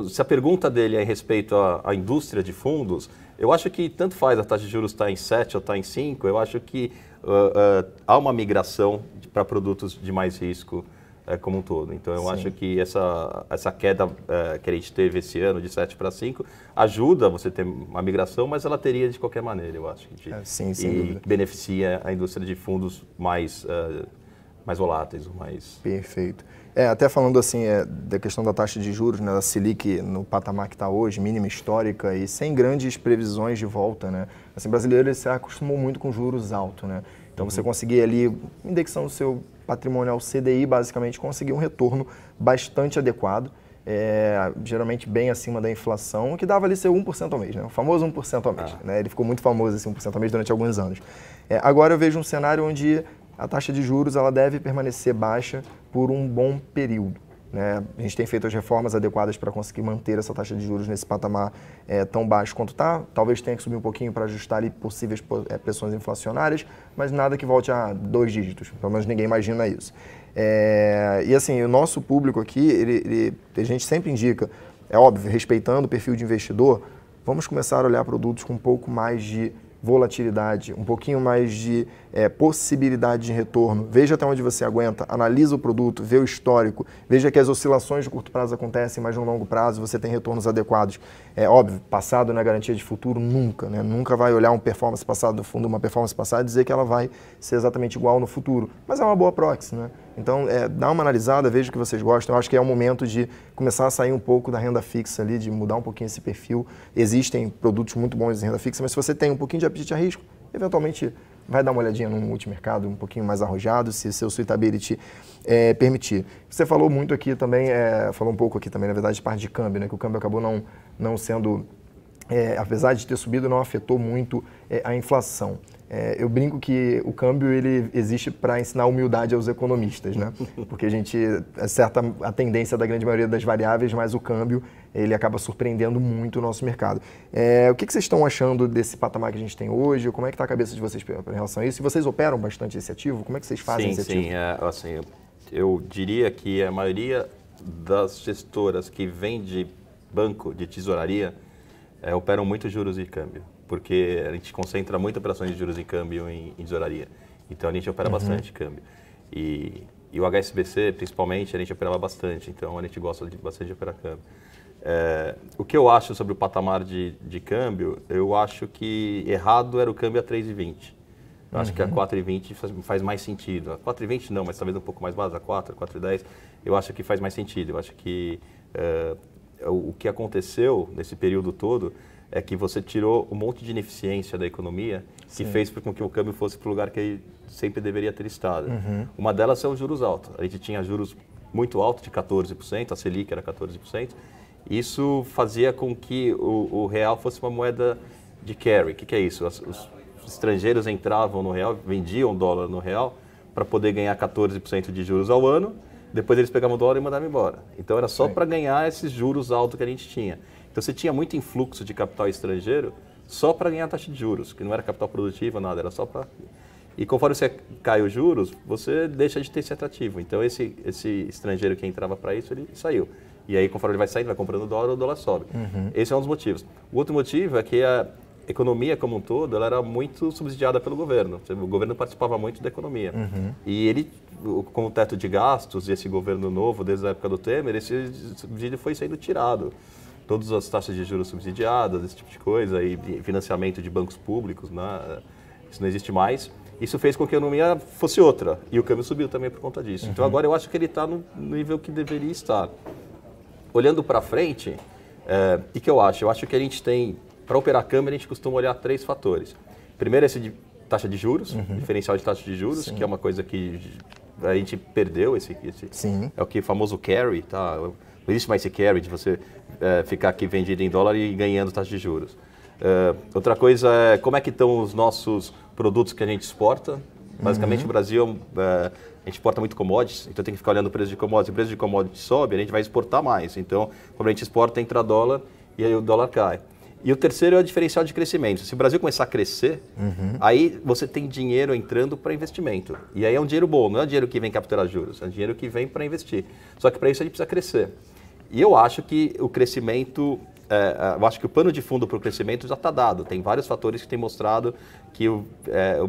Se a pergunta dele é em respeito à indústria de fundos, eu acho que tanto faz a taxa de juros estar em 7 ou estar em 5, eu acho que há uma migração para produtos de mais risco como um todo. Então, eu acho que essa queda que a gente teve esse ano de 7 para 5 ajuda você ter uma migração, mas ela teria de qualquer maneira, eu acho. Sim, sem dúvida. Beneficia a indústria de fundos mais voláteis. Perfeito. Até falando assim da questão da taxa de juros, né, da Selic no patamar que está hoje, mínima histórica e sem grandes previsões de volta, né? Assim, brasileiro ele se acostumou muito com juros altos, né? Então você conseguir ali, indexando o seu patrimônio ao CDI, basicamente conseguir um retorno bastante adequado, geralmente bem acima da inflação, que dava ali seu 1% ao mês, né? O famoso 1% ao mês, né? Ele ficou muito famoso esse 1% ao mês durante alguns anos. Agora eu vejo um cenário onde a taxa de juros ela deve permanecer baixa por um bom período, né? A gente tem feito as reformas adequadas para conseguir manter essa taxa de juros nesse patamar tão baixo quanto está. Talvez tenha que subir um pouquinho para ajustar ali possíveis pressões inflacionárias, mas nada que volte a 2 dígitos, pelo menos ninguém imagina isso. E assim, o nosso público aqui, a gente sempre indica, é óbvio, respeitando o perfil de investidor, vamos começar a olhar produtos com um pouco mais de volatilidade, um pouquinho mais de possibilidade de retorno. Veja até onde você aguenta, analisa o produto, vê o histórico, veja que as oscilações de curto prazo acontecem, mas no longo prazo você tem retornos adequados. É óbvio, passado não é garantia de futuro nunca, né? Nunca vai olhar uma performance passada do fundo, uma performance passada e dizer que ela vai ser exatamente igual no futuro, mas é uma boa proxy, né? Então, dá uma analisada, veja o que vocês gostam. Eu acho que é o momento de começar a sair um pouco da renda fixa ali, de mudar um pouquinho esse perfil. Existem produtos muito bons em renda fixa, mas se você tem um pouquinho de apetite a risco, eventualmente vai dar uma olhadinha num multimercado um pouquinho mais arrojado, se seu suitability permitir. Você falou muito aqui também, falou um pouco aqui também, na verdade, de parte de câmbio, né? Que o câmbio acabou não sendo, apesar de ter subido, não afetou muito a inflação. Eu brinco que o câmbio ele existe para ensinar humildade aos economistas, né? Porque a gente acerta a tendência da grande maioria das variáveis, mas o câmbio ele acaba surpreendendo muito o nosso mercado. O que vocês estão achando desse patamar que a gente tem hoje? Como é que está a cabeça de vocês em relação a isso? E vocês operam bastante esse ativo? Como é que vocês fazem esse ativo? Sim, assim, eu diria que a maioria das gestoras que vêm de banco, de tesouraria, operam muito juros e câmbio, porque a gente concentra muitas operações de juros e câmbio em tesouraria. Então a gente opera bastante câmbio. E o HSBC, principalmente, a gente operava bastante, então a gente gosta bastante de operar câmbio. O que eu acho sobre o patamar de câmbio, eu acho que errado era o câmbio a 3,20. Eu acho que a 4,20 faz mais sentido. A 4,20 não, mas talvez um pouco mais base, a 4,10, eu acho que faz mais sentido. Eu acho que o que aconteceu nesse período todo é que você tirou um monte de ineficiência da economia que fez com que o câmbio fosse para o lugar que ele sempre deveria ter estado. Uma delas são os juros altos. A gente tinha juros muito altos, de 14%, a Selic era 14%, Isso fazia com que o real fosse uma moeda de carry. O que é isso? Os estrangeiros entravam no real, vendiam dólar no real para poder ganhar 14% de juros ao ano. Depois eles pegavam o dólar e mandavam embora. Então era só para ganhar esses juros altos que a gente tinha. Então você tinha muito influxo de capital estrangeiro só para ganhar a taxa de juros, que não era capital produtivo, nada, era só para... E conforme você cai os juros, você deixa de ter esse atrativo. Então esse estrangeiro que entrava para isso, ele saiu. E aí conforme ele vai saindo, vai comprando dólar, o dólar sobe. Esse é um dos motivos. O outro motivo é que a economia como um todo, ela era muito subsidiada pelo governo. O governo participava muito da economia. E ele, com o teto de gastos e esse governo novo, desde a época do Temer, esse subsídio foi sendo tirado. Todas as taxas de juros subsidiadas, esse tipo de coisa, e financiamento de bancos públicos, né? Isso não existe mais. Isso fez com que a economia fosse outra, e o câmbio subiu também por conta disso. Então agora eu acho que ele está no nível que deveria estar. Olhando para frente, o que eu acho? Eu acho que a gente tem, para operar câmbio, a gente costuma olhar 3 fatores. Primeiro, esse de taxa de juros, diferencial de taxa de juros, Sim. que é uma coisa que a gente perdeu, Sim. é o que famoso carry, tá? Não existe mais esse carry de você ficar aqui vendido em dólar e ganhando taxa de juros. Outra coisa é como é que estão os nossos produtos que a gente exporta. Basicamente o Brasil, a gente exporta muito commodities, então tem que ficar olhando o preço de commodities. O preço de commodities sobe, a gente vai exportar mais. Então, quando a gente exporta, entra dólar e aí o dólar cai. E o terceiro é o diferencial de crescimento. Se o Brasil começar a crescer, aí você tem dinheiro entrando para investimento. E aí é um dinheiro bom, não é um dinheiro que vem capturar juros, é um dinheiro que vem para investir. Só que para isso a gente precisa crescer. E eu acho que o crescimento, eu acho que o pano de fundo para o crescimento já está dado. Tem vários fatores que têm mostrado que o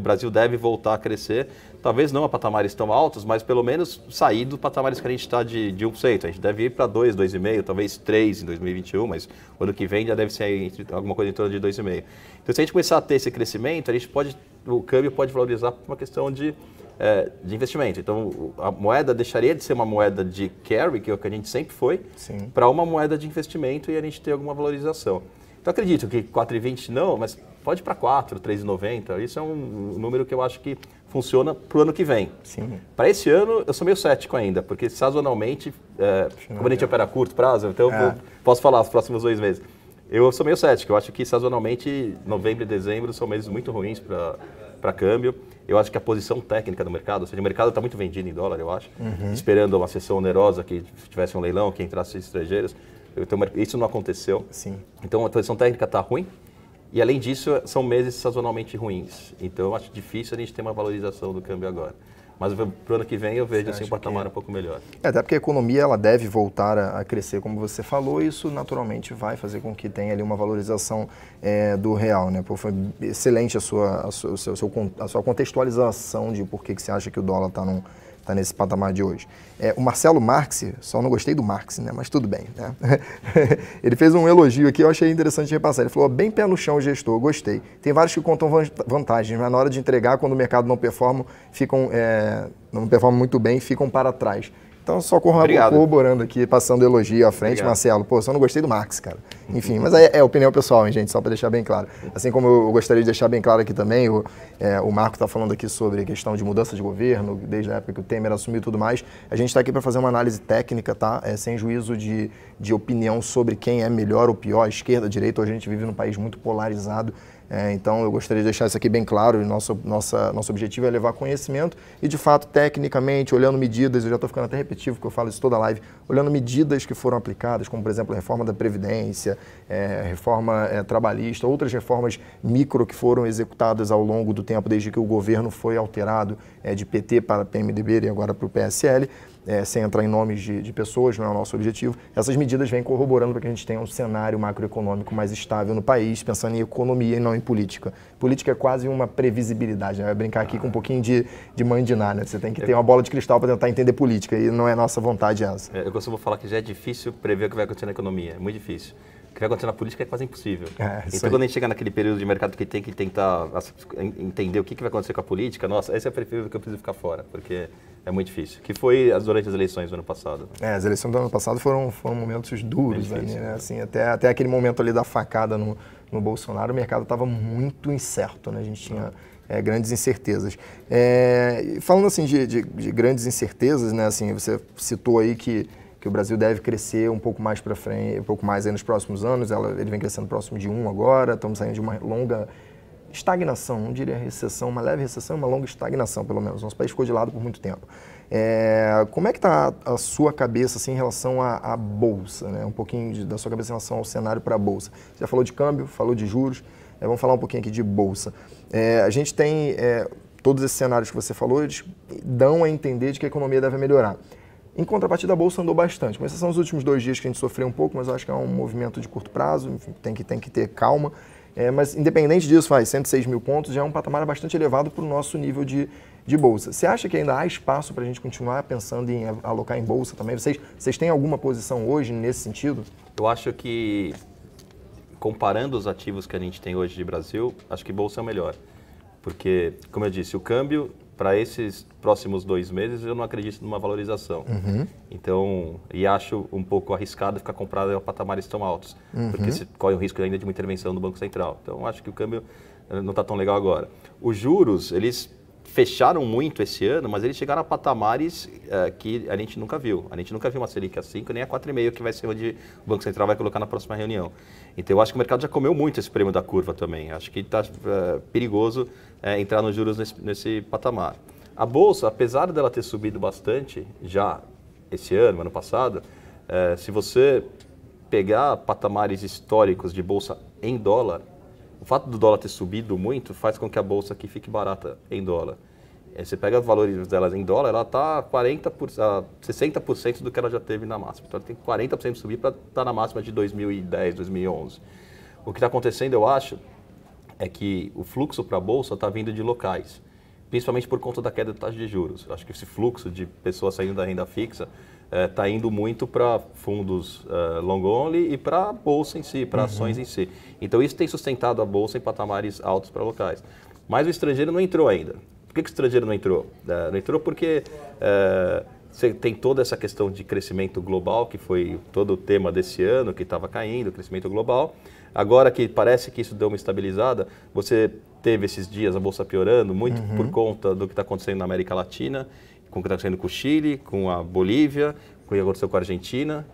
Brasil deve voltar a crescer. Talvez não a patamares tão altos, mas pelo menos sair dos patamares que a gente está de 1%. A gente deve ir para 2, 2,5%, talvez 3% em 2021, mas o ano que vem já deve ser alguma coisa em torno de 2,5%. Então, se a gente começar a ter esse crescimento, o câmbio pode valorizar por uma questão de investimento. Então, a moeda deixaria de ser uma moeda de carry, que é o que a gente sempre foi, para uma moeda de investimento e a gente ter alguma valorização. Então, acredito que 4,20 não, mas pode ir para 4, 3,90. Isso é um número que eu acho que funciona para o ano que vem. Para esse ano, eu sou meio cético ainda, porque sazonalmente, como a gente opera a curto prazo, então eu posso falar os próximos 2 meses. Eu sou meio cético, eu acho que sazonalmente novembro e dezembro são meses muito ruins para câmbio. Eu acho que a posição técnica do mercado, ou seja, o mercado está muito vendido em dólar, eu acho, esperando uma sessão onerosa, que tivesse um leilão, que entrasse estrangeiros. Então, isso não aconteceu. Então a posição técnica está ruim. E além disso, são meses sazonalmente ruins. Então eu acho difícil a gente ter uma valorização do câmbio agora. Mas para o ano que vem eu vejo assim, um patamar um pouco melhor. Até porque a economia ela deve voltar a crescer, como você falou, e isso naturalmente vai fazer com que tenha ali uma valorização do real, né? Pô, foi excelente a sua contextualização de por que você acha que o dólar está nesse patamar de hoje. O Marcelo Marx, só não gostei do Marx, né? Mas tudo bem, né? Ele fez um elogio aqui, eu achei interessante repassar. Ele falou, bem pé no chão, gestor, gostei. Tem vários que contam vantagens, mas na hora de entregar, quando o mercado não performa muito bem, ficam para trás. Então, só corroborando aqui, passando elogio à frente, Obrigado. Marcelo. Pô, só não gostei do Marx, cara. Enfim, mas é opinião pessoal, hein, gente, só para deixar bem claro. Assim como eu gostaria de deixar bem claro aqui também, o Marco está falando aqui sobre a questão de mudança de governo, desde a época que o Temer assumiu e tudo mais. A gente está aqui para fazer uma análise técnica, tá? Sem juízo de opinião sobre quem é melhor ou pior, esquerda, direita. Hoje a gente vive num país muito polarizado. Então, eu gostaria de deixar isso aqui bem claro. Nosso objetivo é levar conhecimento e, de fato, tecnicamente, olhando medidas, eu já estou ficando até repetitivo, porque eu falo isso toda a live, olhando medidas que foram aplicadas, como, por exemplo, a reforma da Previdência, reforma trabalhista, outras reformas micro que foram executadas ao longo do tempo, desde que o governo foi alterado de PT para PMDB e agora para o PSL, sem entrar em nomes de pessoas, não é o nosso objetivo. Essas medidas vêm corroborando para que a gente tenha um cenário macroeconômico mais estável no país, pensando em economia e não em política. Política é quase uma previsibilidade, né? Vai brincar aqui com um pouquinho de mandinar, né? Você tem que ter uma bola de cristal para tentar entender política, e não é nossa vontade essa. Eu costumo falar que já é difícil prever o que vai acontecer na economia, é muito difícil. O que vai acontecer na política é quase impossível. Então, quando a gente chega naquele período de mercado que tem que tentar entender o que vai acontecer com a política, nossa, esse é o período que eu preciso ficar fora, porque é muito difícil. Que foi durante as eleições do ano passado. As eleições do ano passado foram momentos duros, né? Assim, até aquele momento ali da facada no Bolsonaro, o mercado estava muito incerto, né? A gente tinha grandes incertezas. Falando assim de grandes incertezas, né? Assim, você citou aí que que o Brasil deve crescer um pouco mais para frente, um pouco mais aí nos próximos anos. Ele vem crescendo próximo de 1 agora, estamos saindo de uma longa estagnação, não diria recessão, uma leve recessão, uma longa estagnação, pelo menos. Nosso país ficou de lado por muito tempo. Como é que está a sua cabeça assim, em relação à Bolsa? Né? Um pouquinho da sua cabeça em relação ao cenário para a Bolsa. Você já falou de câmbio, falou de juros, vamos falar um pouquinho aqui de Bolsa. A gente tem todos esses cenários que você falou, eles dão a entender de que a economia deve melhorar. Em contrapartida, a Bolsa andou bastante, com exceção dos últimos 2 dias que a gente sofreu um pouco, mas eu acho que é um movimento de curto prazo, enfim, tem que ter calma. Mas independente disso, 106 mil pontos já é um patamar bastante elevado para o nosso nível de Bolsa. Você acha que ainda há espaço para a gente continuar pensando em alocar em Bolsa também? Vocês têm alguma posição hoje nesse sentido? Eu acho que, comparando os ativos que a gente tem hoje de Brasil, acho que Bolsa é o melhor. Porque, como eu disse, o câmbio, para esses próximos 2 meses, eu não acredito numa valorização. Então, e acho um pouco arriscado ficar comprado a patamares tão altos, porque você corre o risco ainda de uma intervenção do Banco Central. Então, acho que o câmbio não está tão legal agora. Os juros, eles fecharam muito esse ano, mas eles chegaram a patamares que a gente nunca viu. A gente nunca viu uma Selic a 5, nem a 4,5, que vai ser onde o Banco Central vai colocar na próxima reunião. Então, eu acho que o mercado já comeu muito esse prêmio da curva também. Acho que está perigoso entrar nos juros nesse patamar. A Bolsa, apesar dela ter subido bastante já esse ano passado, se você pegar patamares históricos de Bolsa em dólar, o fato do dólar ter subido muito faz com que a Bolsa aqui fique barata em dólar. Você pega os valores delas em dólar, ela está 60% do que ela já teve na máxima. Então, ela tem 40% de subir para estar na máxima de 2010, 2011. O que está acontecendo, eu acho, é que o fluxo para a Bolsa está vindo de locais, principalmente por conta da queda da taxa de juros. Eu acho que esse fluxo de pessoas saindo da renda fixa está indo muito para fundos long only e para a Bolsa em si, para ações em si. Então, isso tem sustentado a Bolsa em patamares altos para locais. Mas o estrangeiro não entrou ainda. Por que o estrangeiro não entrou? Não entrou porque você tem toda essa questão de crescimento global, que foi todo o tema desse ano, que estava caindo, crescimento global. Agora que parece que isso deu uma estabilizada, você teve esses dias a Bolsa piorando, muito por conta do que está acontecendo na América Latina, com o que está acontecendo com o Chile, com a Bolívia, com o que aconteceu com a Argentina.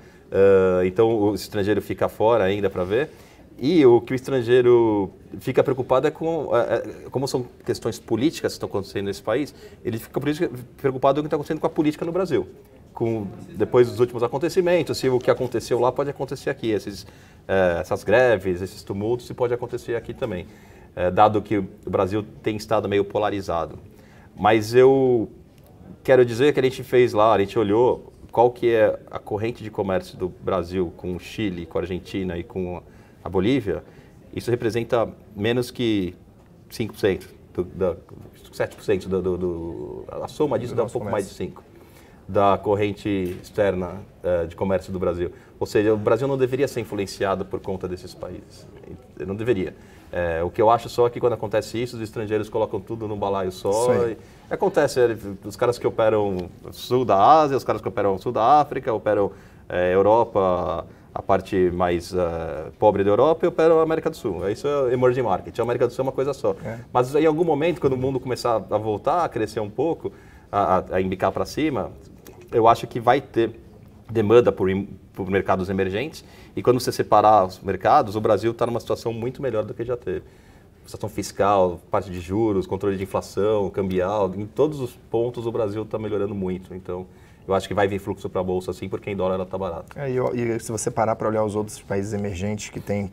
Então, o estrangeiro fica fora ainda para ver. E o que o estrangeiro fica preocupado é com, como são questões políticas que estão acontecendo nesse país, ele fica preocupado com o que está acontecendo com a política no Brasil. Depois dos últimos acontecimentos, se o que aconteceu lá pode acontecer aqui, essas greves, esses tumultos, se pode acontecer aqui também, dado que o Brasil tem estado meio polarizado. Mas eu quero dizer que a gente fez lá, a gente olhou qual que é a corrente de comércio do Brasil com o Chile, com a Argentina e com a Bolívia. Isso representa menos que 5%, 7%, a soma disso dá um pouco mais de 5%. Da corrente externa de comércio do Brasil. Ou seja, o Brasil não deveria ser influenciado por conta desses países. Não deveria. O que eu acho só é que quando acontece isso, os estrangeiros colocam tudo num balaio só. Acontece, os caras que operam sul da Ásia, os caras que operam sul da África, operam Europa, a parte mais pobre da Europa, e operam a América do Sul. Isso é emerging market. A América do Sul é uma coisa só. Mas em algum momento, quando o mundo começar a voltar, a crescer um pouco, a embicar para cima, eu acho que vai ter demanda por mercados emergentes, e quando você separar os mercados, o Brasil está numa situação muito melhor do que já teve. Situação fiscal, parte de juros, controle de inflação, cambial, em todos os pontos o Brasil está melhorando muito. Então, eu acho que vai vir fluxo para a Bolsa, sim, porque em dólar ela está barata. E se você parar para olhar os outros países emergentes que tem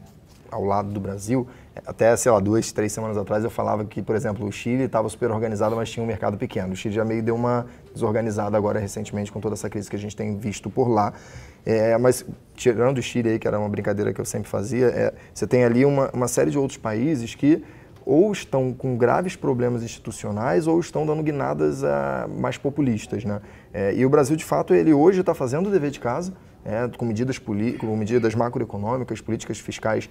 ao lado do Brasil, até, 2, 3 semanas atrás eu falava que, por exemplo, o Chile estava super organizado, mas tinha um mercado pequeno. O Chile já meio deu uma desorganizada agora recentemente com toda essa crise que a gente tem visto por lá. Mas tirando o Chile aí, que era uma brincadeira que eu sempre fazia, você tem ali uma série de outros países que ou estão com graves problemas institucionais ou estão dando guinadas mais populistas, né? E o Brasil, de fato, ele hoje está fazendo o dever de casa, com medidas macroeconômicas, políticas fiscais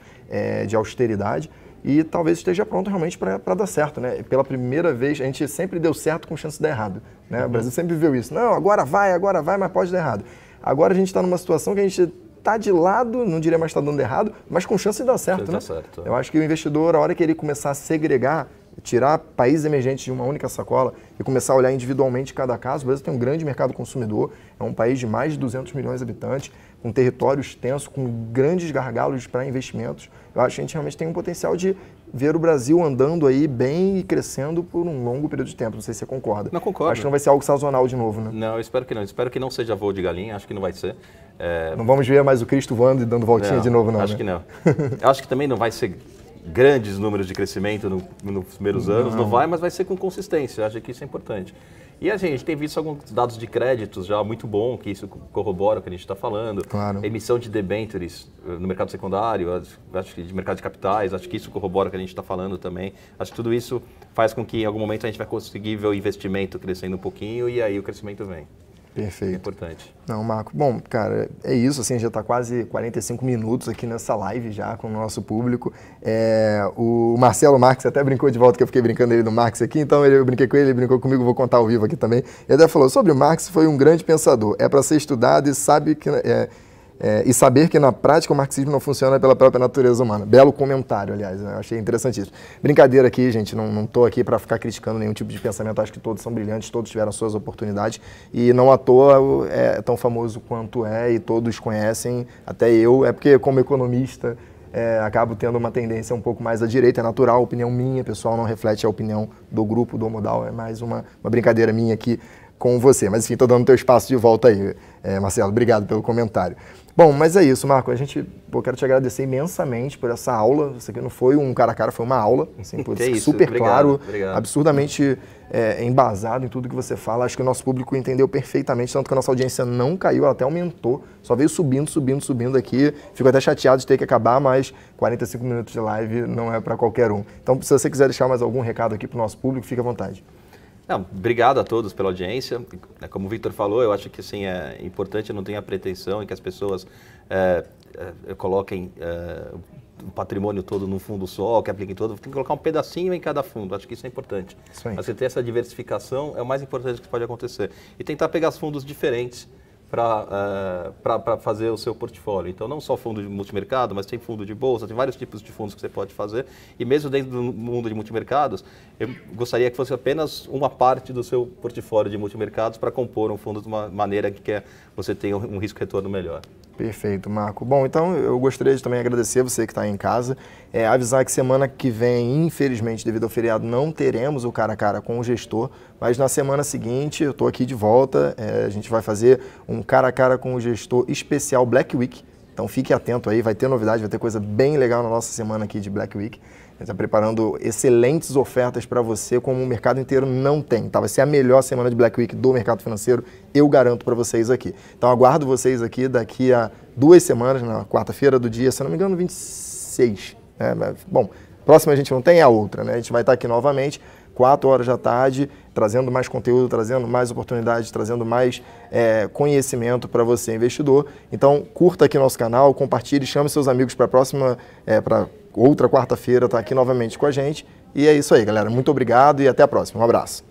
de austeridade, e talvez esteja pronto realmente para dar certo, né? Pela primeira vez, a gente sempre deu certo com chance de dar errado, né? O Brasil sempre viveu isso. Não, agora vai, mas pode dar errado. Agora a gente está numa situação que a gente está de lado, não diria mais está dando errado, mas com chance de dar certo, né? Eu acho que o investidor, a hora que ele começar a segregar, tirar países emergentes de uma única sacola e começar a olhar individualmente cada caso. O Brasil tem um grande mercado consumidor, é um país de mais de 200 milhões de habitantes, com território extenso, com grandes gargalos para investimentos. Eu acho que a gente realmente tem um potencial de ver o Brasil andando aí bem e crescendo por um longo período de tempo. Não sei se você concorda. Não concordo. Acho que não vai ser algo sazonal de novo, né? Não, eu espero que não. Espero que não seja voo de galinha, acho que não vai ser. Não vamos ver mais o Cristo voando e dando voltinha de novo, não. Acho que não. Eu acho que também não vai ser grandes números de crescimento nos primeiros anos, não vai, mas vai ser com consistência. Eu acho que isso é importante. E a gente tem visto alguns dados de créditos já muito bom, que isso corrobora o que a gente está falando. Claro. Emissão de debêntures no mercado secundário, acho que de mercado de capitais, acho que isso corrobora o que a gente está falando também. Acho que tudo isso faz com que em algum momento a gente vai conseguir ver o investimento crescendo um pouquinho e aí o crescimento vem. Perfeito. É importante. Não, Marco. Bom, cara, é isso. Assim, já está quase 45 minutos aqui nessa live já com o nosso público. O Marcelo Marques até brincou de volta, que eu fiquei brincando ele do Marx aqui, então eu brinquei com ele brincou comigo, vou contar ao vivo aqui também. Ele até falou, sobre o Marx, foi um grande pensador. É para ser estudado e sabe que... e saber que na prática o marxismo não funciona pela própria natureza humana. Belo comentário, aliás, eu achei interessantíssimo. Brincadeira aqui, gente, não estou aqui para ficar criticando nenhum tipo de pensamento, acho que todos são brilhantes, todos tiveram suas oportunidades e não à toa é tão famoso quanto é e todos conhecem, até eu, é porque como economista acabo tendo uma tendência um pouco mais à direita, é natural, a opinião minha, pessoal, não reflete a opinião do grupo, do Modal, é mais uma brincadeira minha aqui com você, mas enfim, estou dando teu espaço de volta aí, Marcelo, obrigado pelo comentário. Bom, mas é isso, Marco, eu quero te agradecer imensamente por essa aula, isso aqui não foi um cara a cara, foi uma aula, assim, super claro, absurdamente embasado em tudo que você fala, acho que o nosso público entendeu perfeitamente, tanto que a nossa audiência não caiu, ela até aumentou, só veio subindo aqui, fico até chateado de ter que acabar, mas 45 minutos de live não é para qualquer um. Então, se você quiser deixar mais algum recado aqui para o nosso público, fique à vontade. Não, obrigado a todos pela audiência. Como o Victor falou, eu acho que assim, é importante, eu não tenho a pretensão em que as pessoas coloquem o patrimônio todo num fundo só, que apliquem todo, tem que colocar um pedacinho em cada fundo, acho que isso é importante. Você ter essa diversificação é o mais importante que pode acontecer. E tentar pegar fundos diferentes para fazer o seu portfólio. Então, não só fundo de multimercado, mas tem fundo de bolsa, tem vários tipos de fundos que você pode fazer. E mesmo dentro do mundo de multimercados, eu gostaria que fosse apenas uma parte do seu portfólio de multimercados para compor um fundo de uma maneira que você tenha um risco-retorno melhor. Perfeito, Marco. Bom, então eu gostaria de também agradecer você que está aí em casa, avisar que semana que vem, infelizmente, devido ao feriado, não teremos o cara a cara com o gestor, mas na semana seguinte eu estou aqui de volta, a gente vai fazer um cara a cara com o gestor especial Black Week, então fique atento aí, vai ter novidade, vai ter coisa bem legal na nossa semana aqui de Black Week. A gente está preparando excelentes ofertas para você, como o mercado inteiro não tem. Tá? Vai ser a melhor semana de Black Week do mercado financeiro, eu garanto para vocês aqui. Então aguardo vocês aqui daqui a 2 semanas, na quarta-feira do dia, se não me engano, 26. Bom, próxima a gente não tem, é a outra, né? A gente vai estar aqui novamente, 4 horas da tarde, trazendo mais conteúdo, trazendo mais oportunidades, trazendo mais conhecimento para você, investidor. Então curta aqui nosso canal, compartilhe, chame seus amigos para a próxima, para outra quarta-feira, tá aqui novamente com a gente. E é isso aí, galera. Muito obrigado e até a próxima. Um abraço.